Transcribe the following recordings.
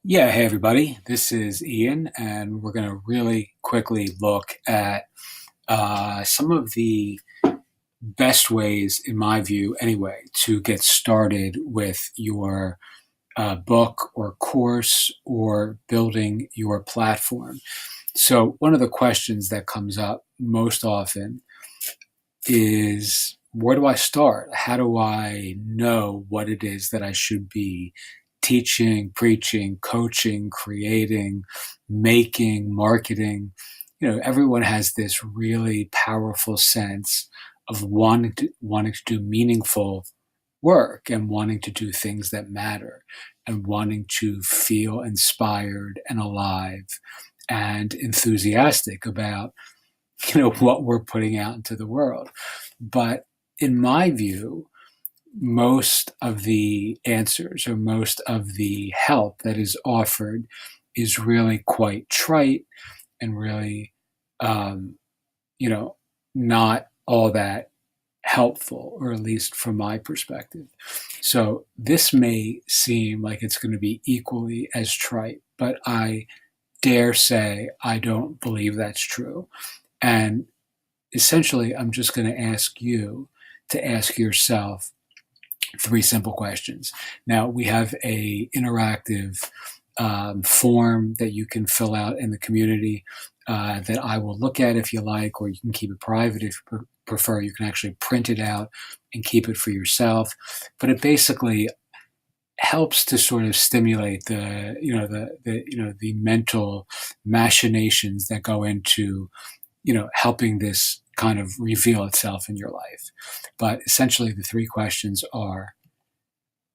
Yeah, hey everybody. This is Ian, and we're going to really quickly look at some of the best ways, in my view, anyway, to get started with your book or course or building your platform. So, one of the questions that comes up most often is, where do I start? How do I know what it is that I should be teaching, preaching, coaching, creating, making, marketing? Everyone has this really powerful sense of wanting to do meaningful work and wanting to do things that matter and wanting to feel inspired and alive and enthusiastic about what we're putting out into the world. But in my view, most of the answers or most of the help that is offered is really quite trite and really, um, you know, not all that helpful, or at least from my perspective. So this may seem like it's going to be equally as trite, but I dare say I don't believe that's true. And essentially, I'm just going to ask you to ask yourself three simple questions. Now, we have a interactive form that you can fill out in the community that I will look at if you like, or you can keep it private if you prefer. You can actually print it out and keep it for yourself. But it basically helps to sort of stimulate the mental machinations that go into helping this kind of reveal itself in your life. But essentially, the three questions are: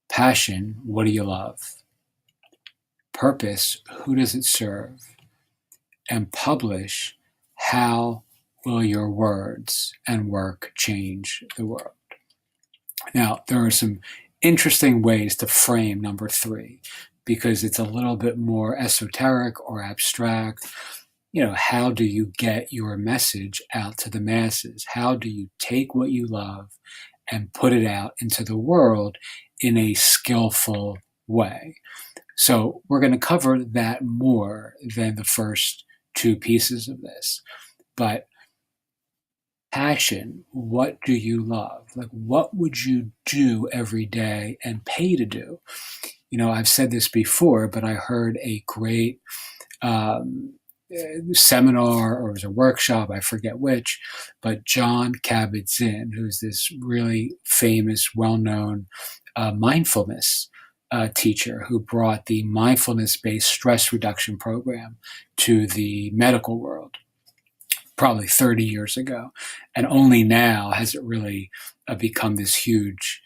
passion, what do you love? Purpose, who does it serve? And publish, how will your words and work change the world? Now, there are some interesting ways to frame number three because it's a little bit more esoteric or abstract. How do you get your message out to the masses? How do you take what you love and put it out into the world in a skillful way? So we're going to cover that more than the first two pieces of this. But passion, what do you love? Like, what would you do every day and pay to do? I've said this before, but I heard a great seminar, or it was a workshop, I forget which, but Jon Kabat-Zinn, who's this really famous, well-known mindfulness teacher who brought the mindfulness-based stress reduction program to the medical world probably 30 years ago. And only now has it really become this huge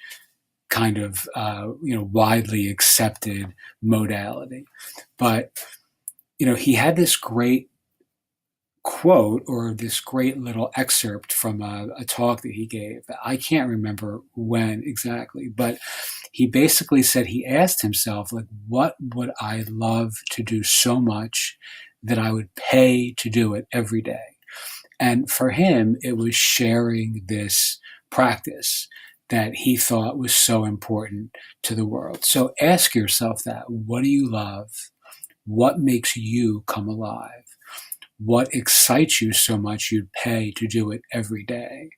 kind of, widely accepted modality. But, he had this great quote, or this great little excerpt from a talk that he gave. I can't remember when exactly, but he basically said he asked himself, like, what would I love to do so much that I would pay to do it every day? And for him, it was sharing this practice that he thought was so important to the world. So ask yourself that. What do you love? What makes you come alive? What excites you so much you'd pay to do it every day?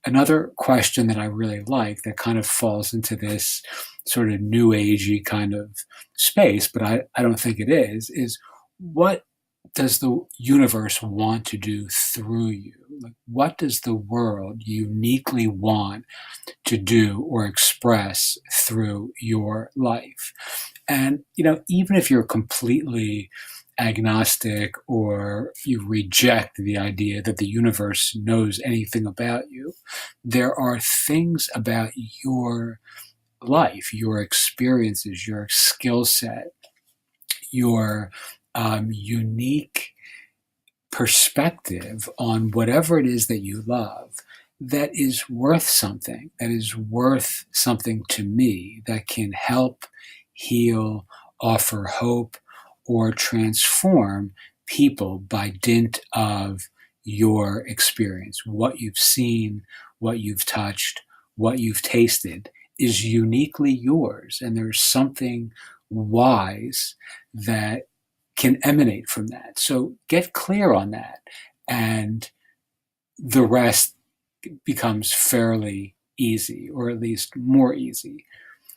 Another question that I really like that kind of falls into this sort of new agey kind of space, but I don't think it is what does the universe want to do through you? Like, what does the world uniquely want to do or express through your life? And, even if you're completely agnostic or you reject the idea that the universe knows anything about you, there are things about your life, your experiences, your skill set, your unique perspective on whatever it is that you love that is worth something, that is worth something to me, that can help heal, offer hope, or transform people by dint of your experience. What you've seen, what you've touched, what you've tasted is uniquely yours. And there's something whys that can emanate from that. So get clear on that, and the rest becomes fairly easy, or at least more easy.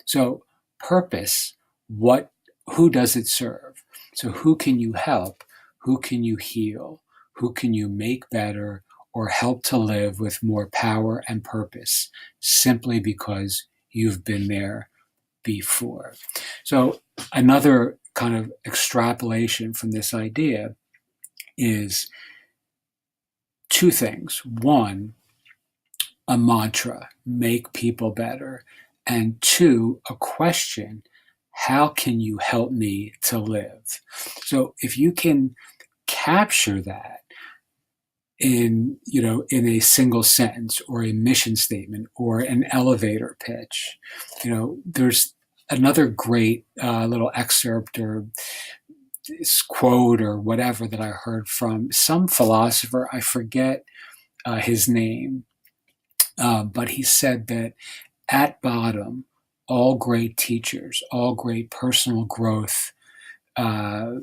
So purpose, who does it serve? So who can you help? Who can you heal? Who can you make better or help to live with more power and purpose, simply because you've been there before? So another kind of extrapolation from this idea is two things. One, a mantra, make people better. And two, a question, how can you help me to live? So if you can capture that in a single sentence or a mission statement or an elevator pitch, there's another great little excerpt or this quote or whatever that I heard from some philosopher. I forget his name, but he said that at bottom, all great teachers, all great personal growth uh,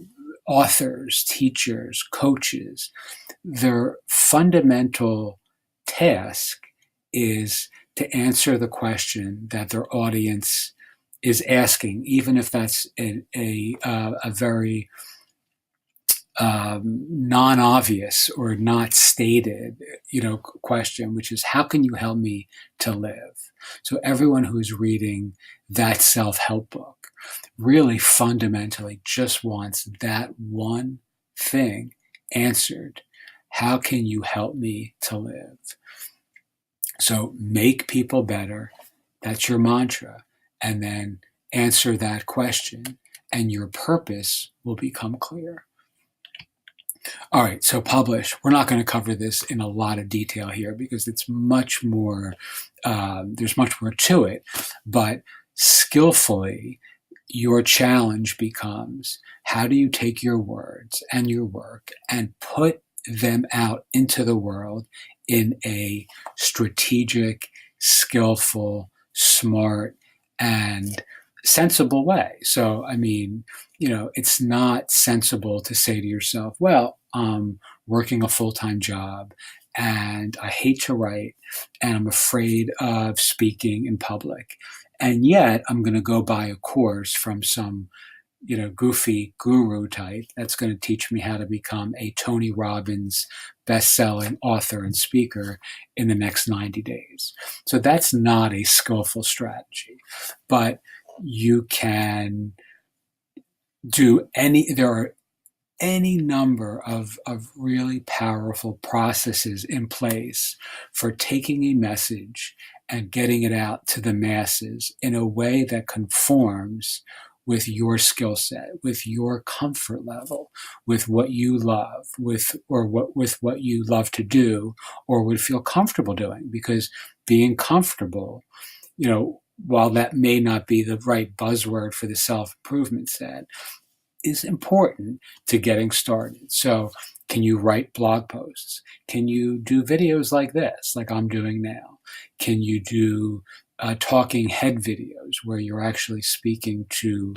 authors, teachers, coaches, their fundamental task is to answer the question that their audience is asking, even if that's a very non-obvious or not stated, question, which is, how can you help me to live? So everyone who's reading that self-help book really fundamentally just wants that one thing answered. How can you help me to live? So make people better. That's your mantra. And then answer that question, and your purpose will become clear. All right, so publish. We're not going to cover this in a lot of detail here because it's much more, there's much more to it. But skillfully, your challenge becomes, how do you take your words and your work and put them out into the world in a strategic, skillful, smart, and sensible way? So, I mean, it's not sensible to say to yourself, well, I'm working a full-time job and I hate to write and I'm afraid of speaking in public. And yet I'm going to go buy a course from some, goofy guru type that's going to teach me how to become a Tony Robbins best-selling author and speaker in the next 90 days. So that's not a skillful strategy, but you can there are any number of really powerful processes in place for taking a message and getting it out to the masses in a way that conforms with your skill set, with your comfort level, with what you love, with what you love to do or would feel comfortable doing. Because being comfortable, while that may not be the right buzzword for the self-improvement set, is important to getting started. So can you write blog posts? Can you do videos like this, like I'm doing now? Can you do talking head videos where you're actually speaking to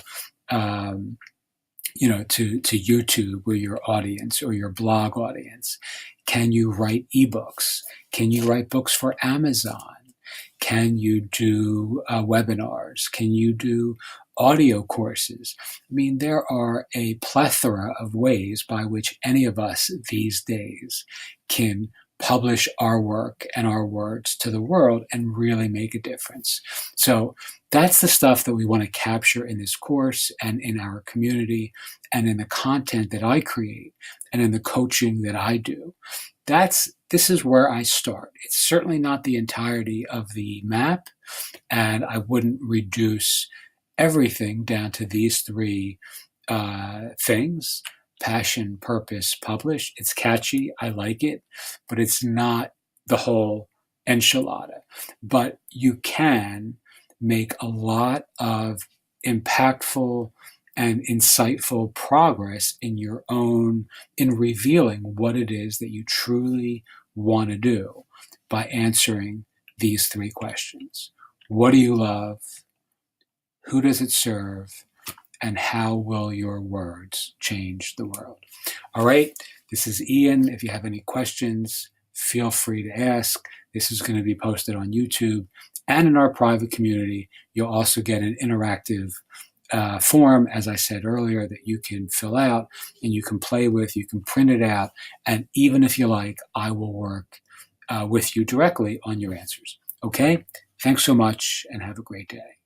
YouTube or your audience or your blog audience? Can you write ebooks? Can you write books for Amazon? Can you do webinars? Can you do audio courses? I mean, there are a plethora of ways by which any of us these days can publish our work and our words to the world and really make a difference. So that's the stuff that we want to capture in this course and in our community and in the content that I create and in the coaching that I do. This is where I start. It's certainly not the entirety of the map, and I wouldn't reduce everything down to these three things: passion, purpose, publish. It's catchy. I like it, but it's not the whole enchilada. But you can make a lot of impactful and insightful progress in revealing what it is that you truly want to do by answering these three questions. What do you love? Who does it serve? and how will your words change the world? All right, this is Ian. If you have any questions, feel free to ask. This is going to be posted on YouTube and in our private community. You'll also get an interactive form, as I said earlier, that you can fill out and you can play with. You can print it out, and even if you like, I will work with you directly on your answers. Okay? Thanks so much, and have a great day.